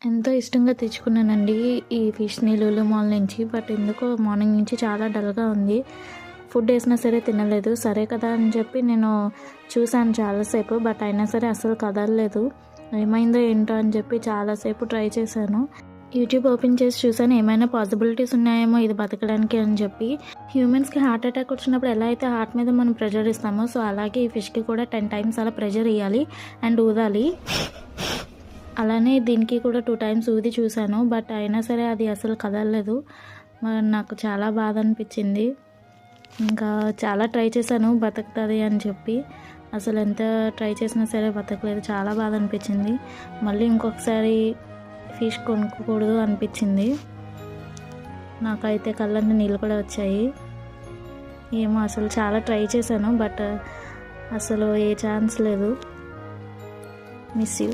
ఎంతో ఇష్టంగా తెచ్చుకున్నానండి ఈ ఫిష్‌ని లూలు మాల్ నుంచి. బట్ ఎందుకో మార్నింగ్ నుంచి చాలా డల్‌గా ఉంది. ఫుడ్ వేసినా సరే తినలేదు. సరే కదా అని చెప్పి నేను చూసాను చాలాసేపు. బట్ అయినా సరే అస్సలు కదలలేదు. ఏమైందో ఏంటో అని చెప్పి చాలాసేపు ట్రై చేశాను. యూట్యూబ్ ఓపెన్ చేసి చూసాను ఏమైనా పాసిబిలిటీస్ ఉన్నాయేమో ఇది బతకడానికి అని చెప్పి. హ్యూమన్స్‌కి హార్ట్ అటాక్ వచ్చినప్పుడు ఎలా అయితే హార్ట్ మీద మనం ప్రెషర్ ఇస్తామో, సో అలాగే ఈ ఫిష్‌కి కూడా 10 టైమ్స్ అలా ప్రెషర్ ఇయ్యాలి అండ్ ఊదాలి. అలానే దీనికి కూడా 2 టైమ్స్ ఊది చూశాను. బట్ అయినా సరే అది అసలు కదలలేదు. నాకు చాలా బాధ అనిపించింది. ఇంకా చాలా ట్రై చేశాను బతుకుతుంది అని చెప్పి. అసలు ఎంత ట్రై చేసినా సరే బతకలేదు. చాలా బాధ అనిపించింది. మళ్ళీ ఇంకొకసారి ఫిష్ కొనుక్కోకూడదు అనిపించింది. నాకైతే కళ్ళంటే నీళ్ళు కూడా వచ్చాయి. ఏమో అసలు చాలా ట్రై చేశాను. బట్ అసలు ఏ ఛాన్స్ లేదు. Miss you.